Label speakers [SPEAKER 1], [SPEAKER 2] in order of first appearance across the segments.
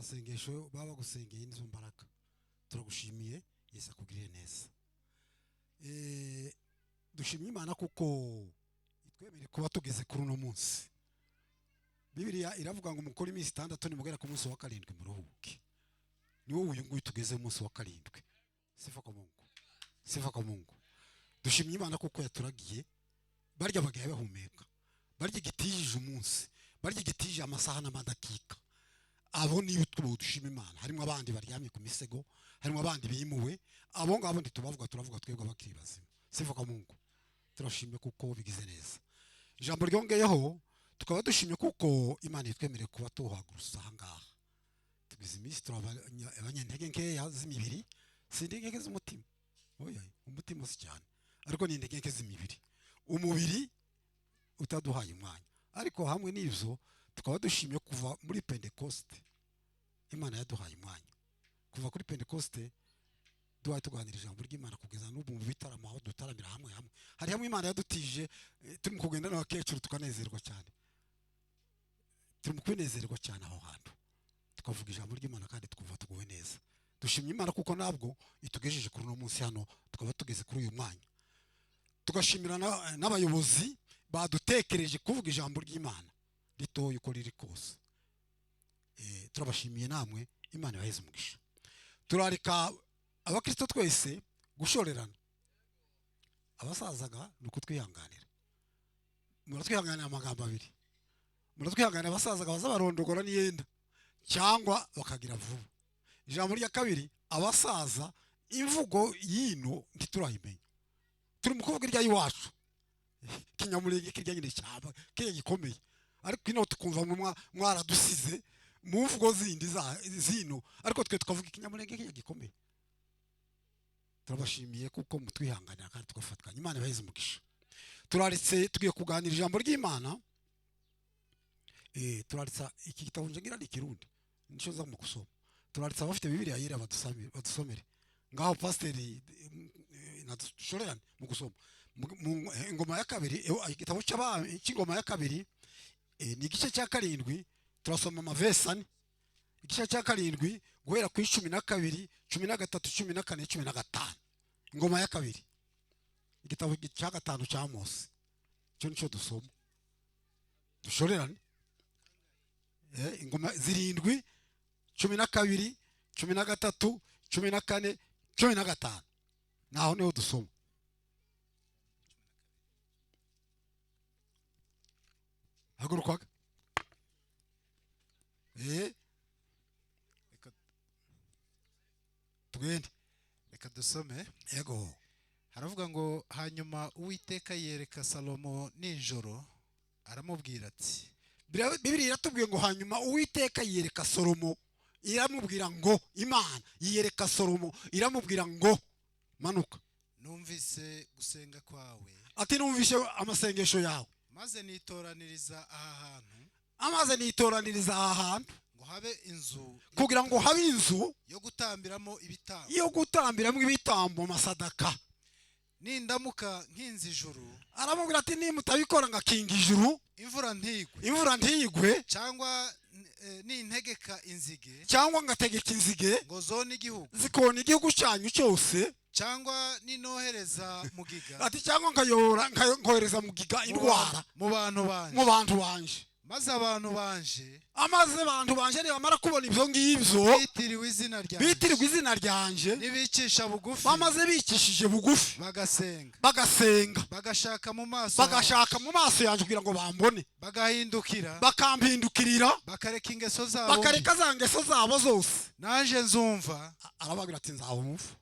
[SPEAKER 1] amasengesho baba gusengeye nizo mbaraga. Turagushimiye Yesu akugirire neza. Dushimye Imana kuko itwemere kuba tugeze kuri uno munsi. Bibiliya iravuga ngo mukora iminsi 6 nimugera ku munsi wa 7 muruhuke. Ni wowe uyu nguyu tugeze mu munsi wa 7. Sifa kwa Mungu. Sifa kwa Mungu. Dushimye Imana kuko yaturagiye barya bagaye bahumeka. Barya igitije umunsi. Barya igitije amasaha n'amadakika. Abo ni utwo dushima Imana. Harimo abandi baryamye ku misego, harimo abandi bimuwe. Abo ngabo ndi turavuga twebwe abakiri bazima. Sifa kwa Mungu. Turashimye kuko bigize neza. Ijambo ryongeyeho tukaba dushimye kuko Imana itwemereye kuba tuhagurusa ahangaha. Tugize iminsi abanyentege nkeya z'imibiri, sindi nkeke z'umutima. Oya, umutima si cyane. Ariko ni intege nke z'imibiri. Umubiri utaduhaye umwanya. Ariko hamwe n'ivyo tukaba dushimye kuva muri Pentecoste. Imana yaduhaye umwanya. Kuva kuri Pentecoste duhaye tuganira ijambo ry'Imana kugeza n'ubu mu bitaramo aho dutaramira hamwe. Hari hamwe Imana yadutije turi mu kugenda n'abakecuru tukanezerwa cyane. Turi mu kwinezerwa cyane aho hantu. Tukavuga ijambo ry'Imana kandi tukumva tuguwe neza. Dushimye Imana kuko nabwo itugejeje kuri no munsi hano tukaba tugeze kuri uyu mwanya. Tugashimira n'abayobozi badutekereje kuvuga ijambo ry'Imana ritoye uko riri kose. Turabashimiye namwe Imana yaheze umugisha. Turarika abakristo twese gushorerana. Abasazaga nuko twihanganira. Muratwihanganira amagambo abiri. Muratwihanganira abasazaga bazabarondogora niyenda cyangwa bakagira vuba. Ijambo rya kabiri abasaza imvugo yino ntiturayimenya. Turi mu kuvuga irya yiwacu. Kinyamurenge kirya nyine cyaba kiye gikomeye. Ariko ino tukumva mwaradusize mu mvugo zindi zino ariko twe tukavuga ikinyamurenge kiye gikomeye. Turabashimiye kuko mutwihanganira kandi tugafatkanya. Imana yaheze umugisha. Turaritse tugiye kuganira ijambo ry'Imana. Turaritsa iki gitabo ngira ni Kirundi. Nico za mu kusoma. Turaritsa abafite Bibiliya yera badusomere. Ngaho pasiteri nadushorerane mu gusoma. Ingoma ya kabiri igitabo cy'ingoma ya kabiri ni igice cya 7 turasoma amavesani. Igice cya 7 guhera ku 12, 13, 14, 15. Ingoma ya kabiri. Igitabo cya 5 cya Mose. Cyo nico dusoma. Dushorerane. Ingoma 7, 12, 13, 14, 15. Naho niho dusoma. Hagurukaga. Tugende.
[SPEAKER 2] Reka dusome.
[SPEAKER 1] Yego.
[SPEAKER 2] Haravuga ngo hanyuma Uwiteka yereka Salomo nijoro aramubwira ati.
[SPEAKER 1] Bibiliya iratubwiye ngo hanyuma Uwiteka yereka Salomo iramubwira ngo Imana yereka Salomo iramubwira ngo manuka.
[SPEAKER 2] Numvise gusenga kwawe.
[SPEAKER 1] Ati numvise amasengesho yawe.
[SPEAKER 2] Maze nitoraniriza aha hantu.
[SPEAKER 1] Amaze nitoraniriza aha hantu.
[SPEAKER 2] Ngo habe inzu.
[SPEAKER 1] Kugira ngo habe inzu
[SPEAKER 2] yo gutambiramo ibitambo.
[SPEAKER 1] Yo gutambiramo ibitambo masadaka.
[SPEAKER 2] Nindamuka nkinze ijuru.
[SPEAKER 1] Aramubwira ati nimutabikora ngakinga ijuru.
[SPEAKER 2] Imvura ntigwe.
[SPEAKER 1] Imvura ntigwe.
[SPEAKER 2] Cyangwa nintegeka inzige.
[SPEAKER 1] Cyangwa ngategeka inzige.
[SPEAKER 2] Ngo zone igihugu.
[SPEAKER 1] Zikona igihugu cyanyu cyose.
[SPEAKER 2] Cyangwa ninohereza mugiga.
[SPEAKER 1] Ati cyangwa nkohereza mugiga indwara
[SPEAKER 2] mu bantu banje.
[SPEAKER 1] Mu bantu banje.
[SPEAKER 2] Maze abantu banje.
[SPEAKER 1] Amaze abantu banje nibamara kubona ibyo ngibyo.
[SPEAKER 2] Bitiriwe izina ryanje.
[SPEAKER 1] Bitiriwe izina ryanje.
[SPEAKER 2] Nibicisha bugufi.
[SPEAKER 1] Bamaze bikishije bugufi.
[SPEAKER 2] Bagasenga.
[SPEAKER 1] Bagasenga.
[SPEAKER 2] Bagashaka mu maso.
[SPEAKER 1] Bagashaka mu maso yanje kugira ngo bambone.
[SPEAKER 2] Bagahindukira.
[SPEAKER 1] Bakampindukirira.
[SPEAKER 2] Bakareka ingeso zabo.
[SPEAKER 1] Bakareka za ngeso zabo zose.
[SPEAKER 2] Naje nzumva.
[SPEAKER 1] Arababwira ati nzabumva.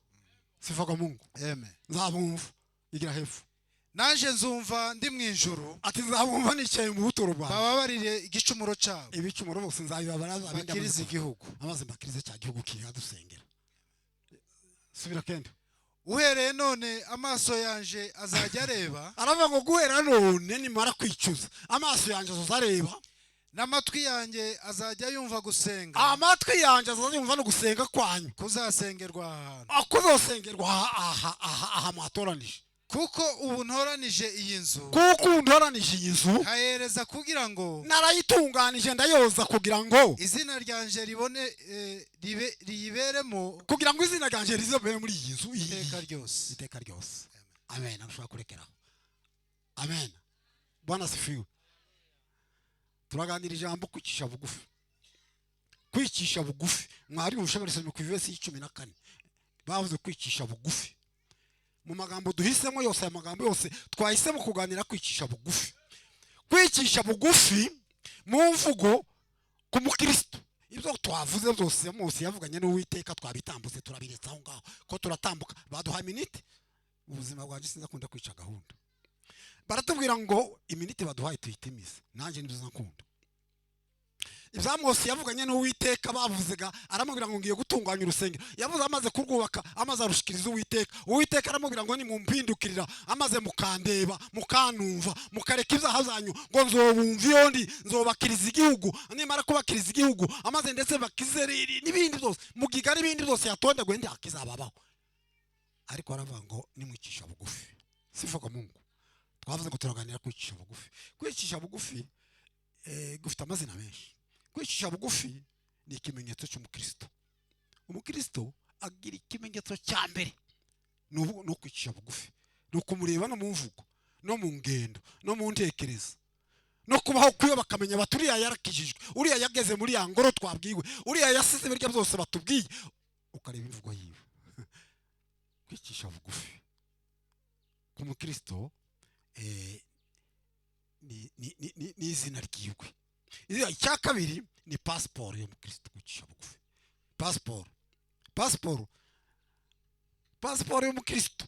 [SPEAKER 1] Sifa kwa Mungu.
[SPEAKER 2] Amen.
[SPEAKER 1] Nzabumva. Igira hepfo.
[SPEAKER 2] Naje nzumva ndi mu ijuru.
[SPEAKER 1] Ati nzabumva nicaye mu buturo bwa.
[SPEAKER 2] Bababarire igicumuro cyabo.
[SPEAKER 1] Ibicumuro bose nzabibabara
[SPEAKER 2] bakiriza igihugu.
[SPEAKER 1] Amaze mbakirize cya gihugu kiyadusengera. Subira kende.
[SPEAKER 2] Uhereye none amaso yanje azajya areba.
[SPEAKER 1] Aravuga ngo guhera none nimara kwicuza. Amaso yanje azareba.
[SPEAKER 2] N'amatwi yanjye azajya yumva gusenga.
[SPEAKER 1] Amatwi yanjye azajya yumva no gusenga kwanyu.
[SPEAKER 2] Kuzasengerwa ahantu.
[SPEAKER 1] Akuzosengerwa aha mwatoranije.
[SPEAKER 2] kuko ubu ntoranije iyi nzu
[SPEAKER 1] kuko ntoranije iyi nzu
[SPEAKER 2] nkahereza kugira ngo
[SPEAKER 1] narayitunganije ndayoza kugira ngo
[SPEAKER 2] izina ryanje ribone riyiberemo
[SPEAKER 1] kugira ngo izina ryanje rizobere muri iyi nzu
[SPEAKER 2] iteka ryose.
[SPEAKER 1] Amen. Anushobora kurekeraho. Amen. Bwana sifiwe. Turaganira ijambo kwicisha bugufi. Kwicisha bugufi. Mwari ushabarisomye ku verse 14. Bavuze kwicisha bugufi. Mu magambo duhisemo yose, aya magambo yose twahisemo kuganira kwicisha bugufi. Kwicisha bugufi mu mvugo ku mukristo. Ibyo twavuze byose Mose yavuganye n'Uwiteka twabitambutse turabiretsa aho ngaho ko turatambuka baduha minute. Ubuzima bwanjye sinzakunda kwica gahunda. Baratubwira ngo iminite baduhaye tuyitimize. Nanjye nibyo nkunda. Ibya Mose yavuganye n'Uwiteka bavuzega aramubwira ngo ngiye gutunganya urusengero. Yavuze amaze kurwubaka amaze arushikiriza Uwiteka. Uwiteka aramubwira ngo nimumpindukirira amaze mukandeba mukanumva mukareka ibyaha zanyu ngo nzobumva iyo ndi nzobakiriza igihugu nimara kubakiriza igihugu amaze ndetse bakizeriri n'ibindi byose mugiga n'ibindi byose yatondeguye ndi akizababaho. Ariko aravuga ngo nimwicisha bugufi. Sifa kwa Mungu. Twavuze ngo turaganira kwicisha bugufi. Kwicisha bugufi gufite amazina menshi. Kwicisha bugufi ni ikimenyetso cy'umukristo. Umukristo agira ikimenyetso cya mbere no kwicisha bugufi. No kumureba no mu mvugo, no mu ngendo, no mu ntekerezo. No kubaho kwiyo bakamenya baturiya yarakijijwe. Uriya yageze muri ya ngoro twabwiwe. Uriya yasize birya byose batubwiye. Ukareba imvugo yiwe. Kwicisha bugufi ku mukristo ni izina ryiwe. Icya kabiri ni passport yo mukristo kwicisha bugufi. Passport yo mukristo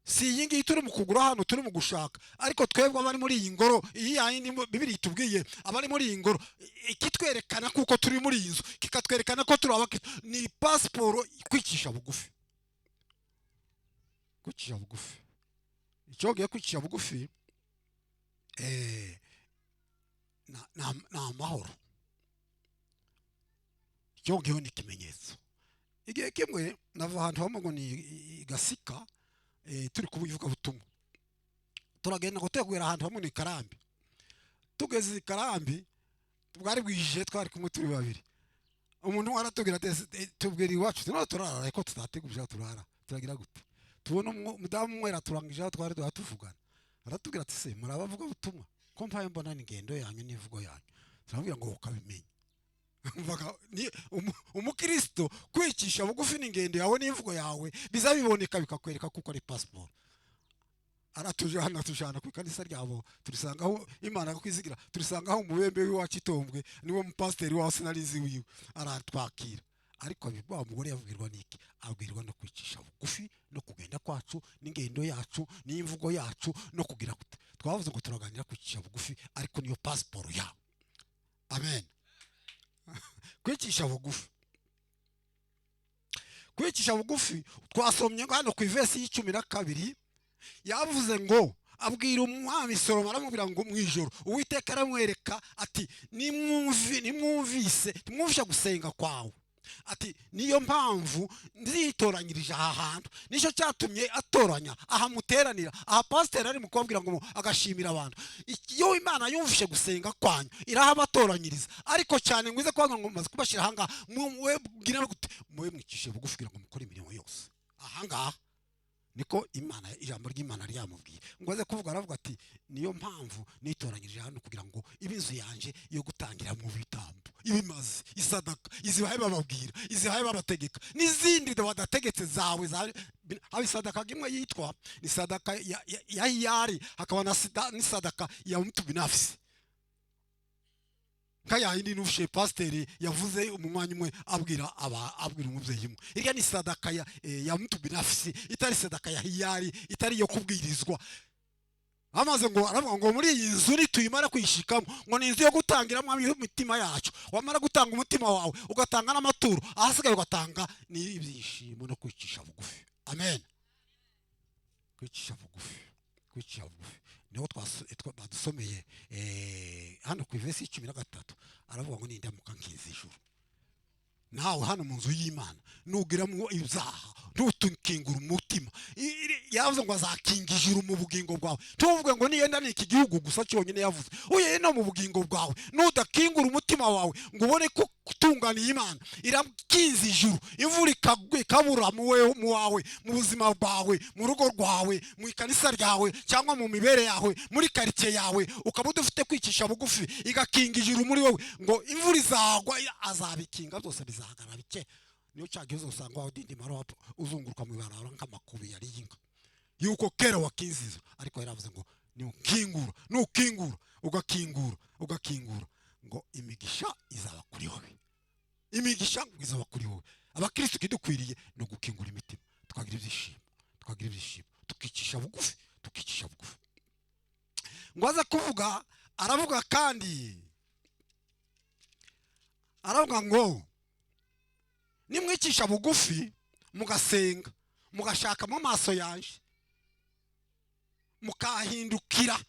[SPEAKER 1] si iyi ngiyi turi mu kugura hano turi mu gushaka, ariko twebwe abari muri iyi ngoro iyi yindi Bibiri itubwiye abari muri iyi ngoro ikitwerekana kuko turi muri iyi nzu kikatwerekana ko turi abakristo ni passport kwicisha bugufi. Kwicisha bugufi icyogiye kwicisha bugufi ni amahoro. Icyogiyeho ni ikimenyetso. Igihe kimwe nava ahantu hamwe ngo ni Gasika turi kubivuga butumwa turagenda ngo tegura ahantu hamwe ni Karambi. Tugeze i Karambi bwari bwije twari kumwe turi babiri. Umuntu aratubwira ati tubwira iwacu turara ariko tutateguje turara turagira gute. Tubona umudamu mwera turangije aho twari duhatuvugana. Aratubwira ati se murabavuga butumwa ko mpaye mbona n'ingendo yanyu n'ivugo yanyu. Turabwira ngo ukabimenye. Umukristo kwicisha bugufi n'ingendo yawe n'imvugo yawe bizabiboneka bikakwereka kuko ari passport. Aratujana ku ikanisa ryabo turisangaho Imana kwizigira turisangaho umubembe w'iwacu itombwe niwo mupasiteri wa sinarizi wiwe aratwakira. Ariko abibwa umugore yavugirwa niki abwirwa no kwicisha bugufi no kugenda kwacu n'ingendo yacu n'imvugo yacu no kugira gute. Twavuze ngo turaganira kwicisha bugufi ariko niyo passport yawe. Amen. Kwicisha bugufi. Kwicisha bugufi twasomye hano ku verse 12 yavuze ngo abwira umwami Salomo aramubwira ngo mwijoro Uwiteka aramwereka ati nimwumvise gusenga kwawe. Ati niyo mpamvu nzitoranyirije aha hantu nicyo cyatumye atoranya aha muteranira aha pastor ari mukobwira ngo agashimira abantu. Iyo Imana yumvishe gusenga kwanyu irahabatoranyiriza ariko cyane ngwize kwanga ngo maze kubashira hanga mwe bwira gute mwe mwicishe bugufi kugira ngo mukore imirimo yose. Ahanga niko Imana ijambo ry'Imana ryamubwiye ngo aze kuvuga aravuga ati niyo mpamvu nitoranyirije hano kugira ngo ibinzu yanje yo gutangira mu bitambo ibimaze isadaka izibaye bababwira izibaye babategeka n'izindi badategetse zawe habi sadaka gimwe yitwa ni sadaka ya hiyari hakaba ni sadaka ya mtu binafsi. Kaya hindi nufishe pasiteri yavuze umwanya umwe abwira umubyeyi umwe irya ni sadaka ya mtu binafsi itari sadaka ya hiyari itari yo kubwirizwa. Amaze ngo aravuga ngo muri iyi nzu nituyimara kwishikamo ngo ni inzu yo gutangiramo imitima yacu. Wamara gutanga umutima wawe ugatanga n'amaturo ahasigaye ugatanga n'ibyishimo no kwicisha bugufi. Amen. Kwicisha bugufi niho badusomeye hano ku verse 13 aravuga ngo nindamuka nkiza ijuru. Nawe hano mu nzu y'Imana nugiramo ibyaha ntutukingura umutima yavuze ngo azakinga ijuru mu bugingo bwawe. Tuvuge ngo niyenda ni iki gihugu gusa cyonyine yavuze, uye no mu bugingo bwawe nudakingura umutima wawe ngo ubone ko kutunganiye Imana irakinze ijuru, imvura ikabura mu wawe, mu buzima bwawe, mu rugo rwawe, mu ikanisa ryawe, cyangwa mu mibere yawe, muri quartier yawe, ukaba udufite kwicisha bugufi igakinga ijuru muri wowe, ngo imvura izagwa azabikinga byose bizahagarara bike. Niyo cyagiye usanga wa dindimara wapo uzunguruka mu barara nk'amakubi yari yinka yuko kera wakinziza, ariko yaravuze ngo nukingura ugakingura ngo imigisha izaba kuri wowe, imigisha izaba kuri wowe. Abakristo kidukwiriye no gukingura imitima, tukagira ibyishimo, tukicisha bugufi. Ngo aza kuvuga, aravuga kandi aravuga ngo nimwicisha bugufi mugasenga, mugashaka mu maso yaje, mukahindukira,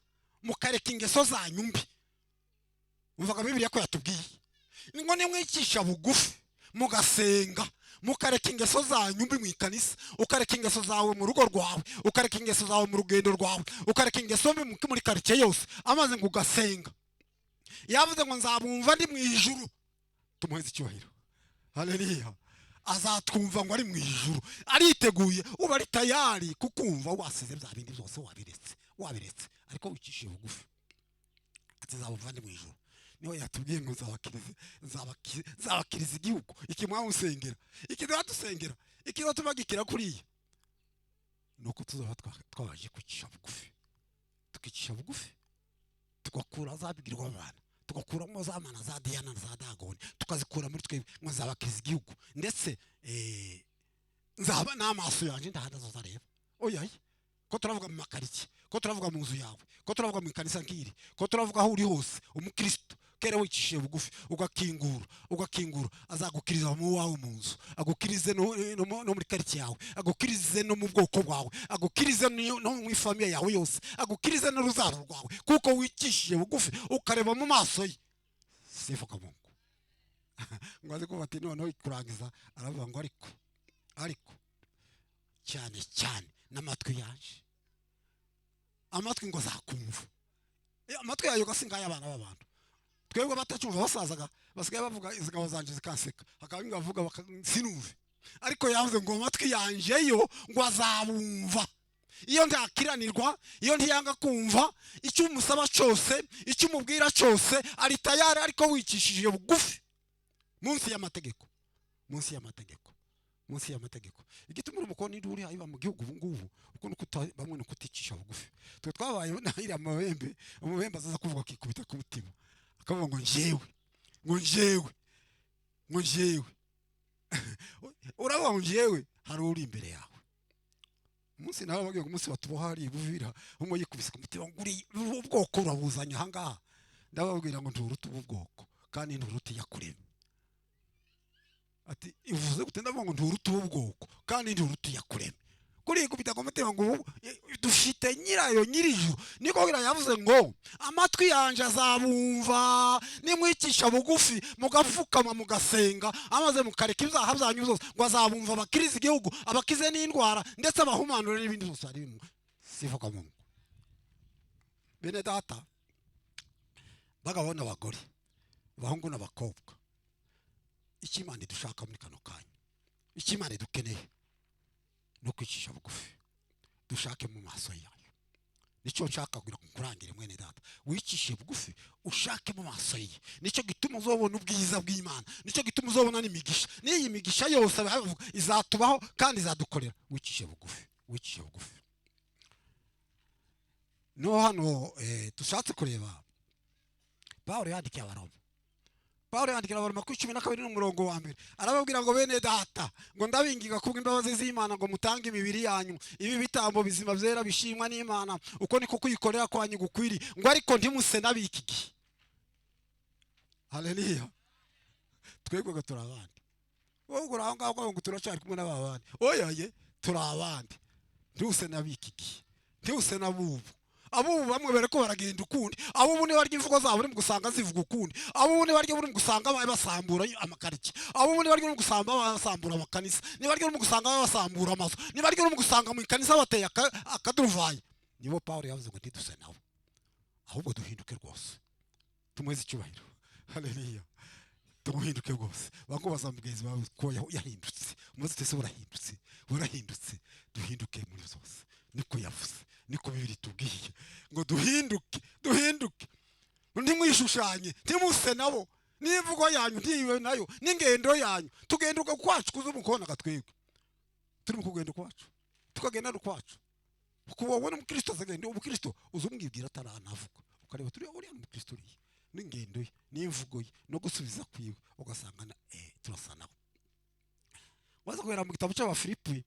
[SPEAKER 1] mukareka ingeso zanyu mbi. Umvaga Bibiliya ko yatubwiye ngo nimwicisha bugufi mugasenga, mukareka ingeso zanyu mbi mu ikanisa, ukareka ingeso zawe mu rugo rwawe, ukareka ingeso zawe mu rugendo rwawe, ukareka ingeso mbi muri quartier yose, amaze ngo ugasenga. Yavuze ngo nzabumva ndi mu ijuru. Tumuheze icyubahiro, haleluya. Azatwumva ngo ari mu ijuru, ariteguye, uba ari tayari kukumva. Wasize bya bindi byose wabiretse, ariko wicishije bugufi. Ati nzabumva ndi mu ijuru. Niho yatubwiye ngo nzabakiriza igihugu. Iki mwawusengera, iki dusengera, iki tubagikira kuriya, nuko tuzaba twabaje kwicisha bugufi, tukicisha bugufi, tugakura zabigirwa abana, tugakuramo za mana za Diana za Dagoni, tukazikura muri twe ngo nzabakiriza igihugu. Ndetse nzaba n'amaso yanjye ndahadaza zareba. Oya, ko turavuga mu makariki, ko turavuga mu nzu yawe, ko turavuga mu ikanisa nkiri, ko turavuga aho uri hose, umukristo kera wicishije bugufi ugakingura, azagukiriza mu wawe mu nzu, agukirize no muri quartier yawe, agukirize no mu bwoko bwawe, agukirize no mu ifamiye yawe yose, agukirize no ruzaro rwawe, kuko wicishije bugufi ukareba mu maso ye. Sifuka Mungu. Ngo aze kuba ati noneho kurangiza, aravuga ngo ariko cyane n'amatwi yaje, amatwi ngo zakumva. Amatwi yayo gasingaya abana b'abantu, twebwe batacyumva basazaga basigaye bavuga izigabo zanje zikanseka, akaba bavuga sinumve. Ariko yavuze ngo amatwi yanje yo ngo azabumva. Iyo ntakiranirwa, iyo ntiyanga kumva icyo umusaba cyose, icyo umubwira cyose, ari tayari, ariko wicishije bugufi munsi y'amategeko. Igituma umukoni nduri haiba mu gihugu ubungubu uko nuko bamwe no kuticisha bugufi. Twe twabaye nahira amabembe azaza kuvuga kikubita ku mutima, akavuga ngo njyewe uravuga ngo njyewe hari uri imbere yawe. Umunsi nawe bagiye umunsi batuboha hari buvira umwe yikubise ku mutima ngo uri ubwoko urabuzanya hanga. Ndababwira ngo nturuta ubwoko kandi nturuta yakuremye. Ati ivuze gute? Ndavuga ngo nturuta ubwoko kandi nturuta yakuremye. Kuri kubita ku mutima ngo dufite nyirayo nyiriju. Niko gira yavuze ngo amatwi yanje azabumva nimwicisha bugufi mugapfukama mugasenga, amaze mukareka ibyaha byanyu byose, ngo azabumva bakiriza igihugu, abakize n'indwara, ndetse abahumanura n'ibindi byose ari bimwe. Sifuka Mungu. Bene data, bagabo n'abagore, bahungu n'abakobwa, ikimana dushaka muri kano kanya, ikimana dukeneye no kwicisha bugufi, dushake mu maso yayo. Nicyo nshaka kurangire mwene data, wicishe bugufi ushake mu maso ye. Nicyo gituma uzobona ubwiza bw'Imana, nicyo gituma uzobona n'imigisha. N'iyi migisha yose izatubaho kandi izadukorera. Wicishe bugufi. No hano dushatse kureba Pawulo yandikiye Abaroma. Pawulo yandikira Abaroma 12 n'umurongo wa mbere, arababwira ngo bene data, ngo ndabinginga kubwo imbabazi z'Imana ngo mutange imibiri yanyu ibi bitambo bizima byera bishimwa n'Imana, uko niko kuyikorera kwanyu gukwiri, ngo ariko ntimuse nabiki gihe. Haleluya. Twebwe ngo turabandi, wowe uranga ngo turacyari kumwe n'ababandi. Oya ye turabandi, ntuse nabiki gihe, ntuse nabubu, abo bamwe bareko baragenda ukundi, abo ubundi barya imvugo zabo uri mu gusanga zivuga ukundi, abo ubundi barya uri mu gusanga basambura amakariki, abo ubundi barya uri mu gusanga basambura amakanisa, ni barya uri mu gusanga basambura amazu, ni barya uri mu gusanga mu ikanisa bateye akaduruvayi. Nibo Pawulo yavuze ngo ntiduse nabo, ahubwo duhinduke rwose tumweze icyubahiro. Haleluya, tumuhinduke rwose. Bango bazamugezi bawe ko yahindutse, umuze tese burahindutse, duhinduke muri zose. Niko yavuze, niko Bibiri tubwiye ngo duhinduke, ntimwishushanye, ntimuse nabo, n'imvugo yanyu ntiwe nayo, n'ingendo yanyu. Tugenduka kwacu kuzumukona gatwebwe, turi mu kugenda kwacu, tukagenda kwacu. Kuko wowe n'umukristo azagenda, umukristo uzumwibwira ataranavuga, ukareba turi uriya n'umukristo uriye, n'ingendo ye, n'imvugo ye, no gusubiza kwiwe ugasangana turasa nawe. Waza kubera mu gitabo cy'Abafilipi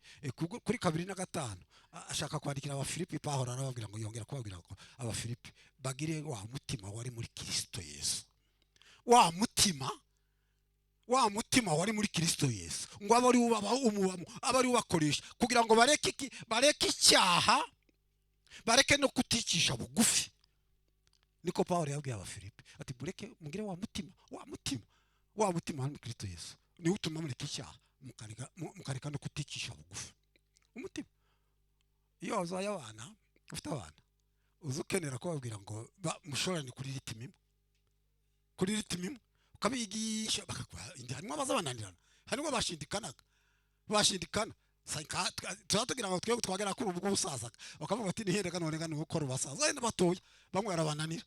[SPEAKER 1] kuri 2:5 ashaka kwandikira Abafilipi, Pawulo arababwira ngo yongera kubabwira ko Abafilipi bagire wa mutima wari muri Kristo Yesu, wa mutima wari muri Kristo Yesu, ngo abari ubaba umubamo, abari ubakoresha kugira ngo bareke icyaha, bareke no kuticisha bugufi. Niko Pawulo yabwiye Abafilipi ati bureke mugire wa mutima muri Kristo Yesu, ni utuma mureka icyaha mukareka no kuticisha bugufi. Umutima iyo wazaye abana, ufite abana uzukenera kubabwira ngo mushorane kuri ritimi, ukabigisha bakakwa harimo abazabananirana, harimo bashindikana turatugira ngo twebwe twagera kuri ubwo busaza, bakavuga ati nihereka none gano gukora ubasaza ene batoya bamwe barabananira,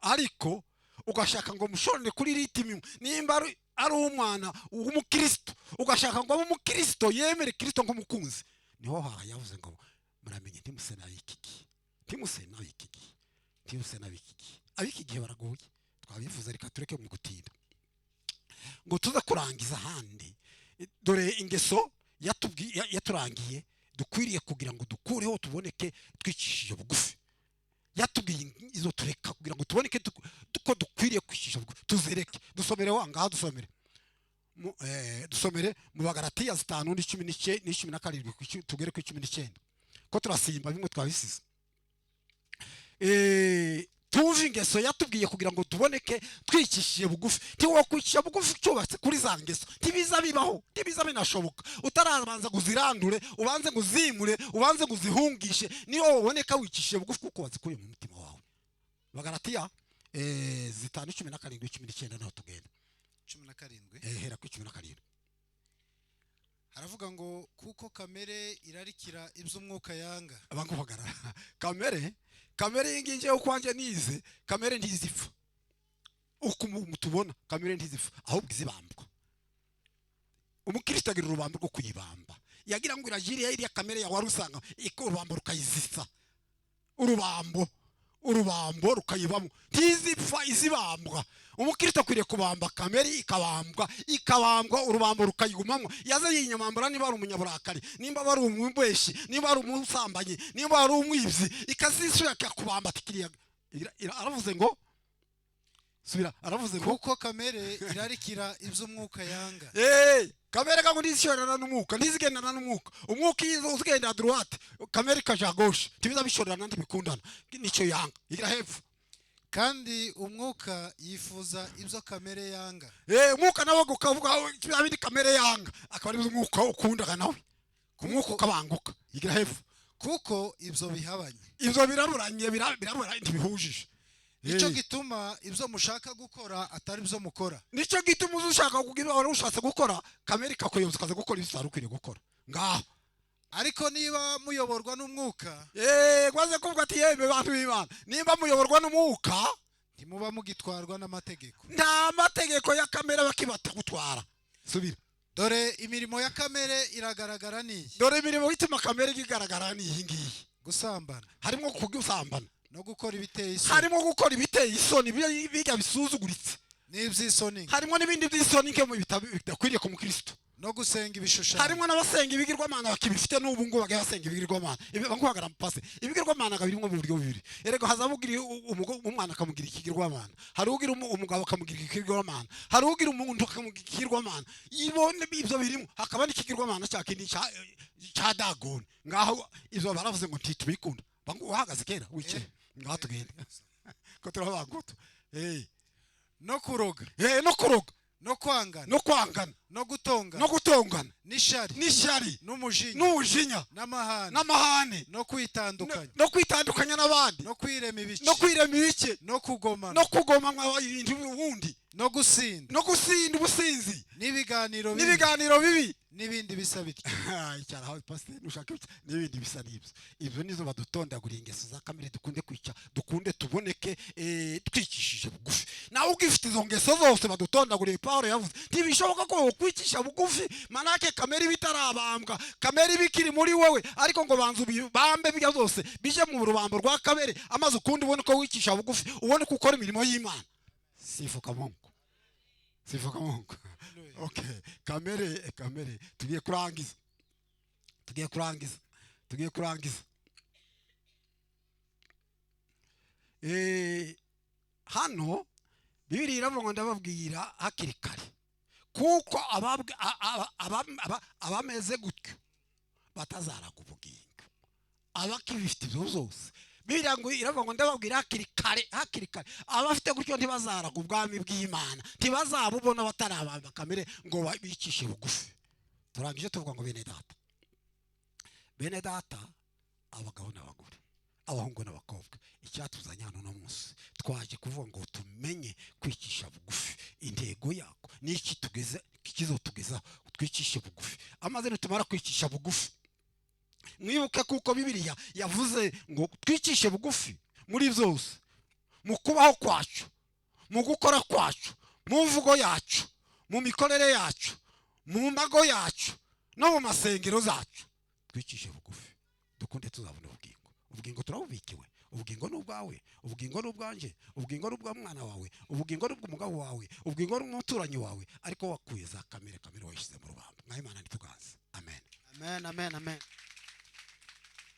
[SPEAKER 1] ariko ugashaka ngo mushorane kuri ritimi. Nimba ari umwana w'umukristo ugashaka ngo abe umukristo yemere Kristo nk'umukunzi, niho yavuze ngo muramenye ntimuse n'abiki gihe baragoye. Twabivuze reka tureke mu gutinda ngo tuza kurangiza handi. Dore ingeso yaturangiye dukwiriye kugira ngo dukureho tuboneke twicishije bugufi. Yatubwiye izo tureka kugira ngo tuboneke ko dukwiriye kwicisha bugufi, tuzereke. Dusomere wangaho, dusomere mu Bagalatiya 5:17 tugere ku 19 ko turasimba bimwe twabisize. Tuzi ingeso yatubwiye kugira ngo tuboneke twicishije bugufi. Tiwo kwicisha bugufi cyubatse kuri za ngeso ntibiza bibaho, ntibiza binashoboka utarabanza kuzirandure, ubanze nguzimure, ubanze nguzihungishe, niyo uboneka wicishije bugufi kuko wazikuye mu mutima wawe. Bagalatiya 5:17-19 naho tugenda
[SPEAKER 2] 17
[SPEAKER 1] hera ku 17.
[SPEAKER 2] haravuga ngo kuko kamere irarikira iby'umwuka yanga.
[SPEAKER 1] Abantu bagarara kamere y'inginge ukwanje nize, kamere ntizipfa uko mutubona, kamere ntizipfa ahubwo izibambwa. Umukristo agira urubambo rwo kuyibamba, yagira ngo iragiriye iriya kamere ya warusanga iko urubambo rukayizisa, urubambo rukayibamo, ntizipfa izibambwa. Umukristo akwiriye kubamba kamere, ikabambwa urubambo rukayigumamo. Yaze yinyamambura niba ari umunyaburakari, nimba ari umweshi, niba ari umusambanyi, niba ari umwibyi, ikazisubira kubamba tikiriya. Aravuze ngo
[SPEAKER 2] kuko kamere irarikira iby'umwuka yanga.
[SPEAKER 1] Kamere kangu ntizishorana n'umwuka, ntizigendana n'umwuka. Umwuka uzigenda droite, kamere kaja gauche, tibiza bishorana ntibikundana, nicyo yanga igira hepfo.
[SPEAKER 2] Kandi umwuka yifuza ibyo kamere yanga.
[SPEAKER 1] Umwuka nawe gukavuga abindi kamere yanga, akaba ari umwuka ukundana nawe, kumwuka ukabanguka igira hepfo.
[SPEAKER 2] Kuko ibyo bihabanye,
[SPEAKER 1] ibyo biraburanye, ntibihujije.
[SPEAKER 2] Nicyo gituma ibyo mushaka gukora atari byo mukora.
[SPEAKER 1] Nicyo gituma ushaka kugira wari ushatse gukora, kamere kakoyoza ukaza gukora ibyo ukwiriye gukora. Ngaho
[SPEAKER 2] ariko niba muyoborwa n'umwuka,
[SPEAKER 1] gwaze kuvuga ati yeme bantu b'Imana, nimba muyoborwa n'umwuka
[SPEAKER 2] ntimuba mugitwarwa n'amategeko.
[SPEAKER 1] Nta mategeko ya kamere bakibata gutwara. Subira.
[SPEAKER 2] Dore imirimo ya kamere iragaragara niyi.
[SPEAKER 1] Dore imirimo ituma kamere igaragara niyi ngiyi:
[SPEAKER 2] gusambana,
[SPEAKER 1] harimo kugusambana
[SPEAKER 2] no gukora ibiteye isoni,
[SPEAKER 1] harimo gukora ibiteye isoni biga bisuzuguritse,
[SPEAKER 2] n'iby'isoni,
[SPEAKER 1] harimo n'ibindi by'isoni nke mu bitakwiriye ku mukristo,
[SPEAKER 2] no gusenga ibishushanyo.
[SPEAKER 1] Harimo n'abasenga ibigirwamana bakibifite n'ubu ngo bagasenga ibigirwamana. Bankubagara mpase ibigirwamana birimo mu buryo bubiri. Erego hazabugira umwana akamugira ikigirwamana, hari ugira umugabo akamugira ikigirwamana, hari ugira umuntu akamugira ikigirwamana. Ibone ibyo birimo, hakaba n'ikigirwamana cyakindi cya Dagoni. Ngaho izo baravuze ngo ntitubikunda. Uhagaze kera wicaye ngatugende ko turabagutu
[SPEAKER 2] no kuroga
[SPEAKER 1] no kuroga
[SPEAKER 2] no kwangana
[SPEAKER 1] no kwangana
[SPEAKER 2] no gutongana
[SPEAKER 1] no gutongana
[SPEAKER 2] n'ishari
[SPEAKER 1] n'umujinya
[SPEAKER 2] n'amahane no kwitandukanya
[SPEAKER 1] n'abandi
[SPEAKER 2] no kwirema
[SPEAKER 1] ibice
[SPEAKER 2] no kugoma
[SPEAKER 1] ibintu ubundi
[SPEAKER 2] no gusinda
[SPEAKER 1] ubusinzi
[SPEAKER 2] n'ibiganiro
[SPEAKER 1] bibi
[SPEAKER 2] n'ibindi bisa bityo
[SPEAKER 1] icyara hawe pastor nushaka n'ibindi bisa n'ibyo ibyo nizo badutondagura ingeso za kamere dukunde kwica dukunde tuboneke twikishije bugufi nawe ugifite izo ngeso zose badutondaguriye Paulo yavuze ntibishoboka ko kwicisha bugufi manake kamere bitarabambwa kamere bikiri muri wowe ariko ngo banzu bambe bijya zose bije mu rubambo rwa kamere amaze ukundi ubone ko wicisha bugufi ubone ko ukora imirimo y'Imana sifuka Mungu okay kamere tugiye kurangiza hano Bibiliya iravuga ngo ndababwira hakiri kare kuko abameze gutyo batazaraga ubugingo abakibifite ibyo zose Bibiliya ngo iravuga ngo ndababwira hakiri kare abafite gutyo ntibazaraga ubwami bw'Imana ntibazabubona batarabamba kamere ngo bicishe bugufi turangije tuvuga ngo bene data abagabo n'abagore abahungu n'abakobwa icyatuzanye hano no munsi twaje kuvuga ngo tumenye kwicisha bugufi intego yako niki kizotugezaho twicishe bugufi amaze nitumara kwicisha bugufi mwibuke kuko Bibiliya yavuze ngo twicishe bugufi muri byose mu kubaho kwacu mu gukora kwacu mu mvugo yacu mu mikorere yacu mu mbago yacu no mu masengero zacu twicishe bugufi dukunde tuzabona ubugingo turabubikiwe ubugingo n'ubwawe ubugingo n'ubwanje ubugingo n'ubw'umwana wawe ubugingo n'ubw'umugabo wawe ubugingo n'umuturanyi wawe ariko wakuye za kamere wayishyize mu rubamba mw'Imana ntituganze amen.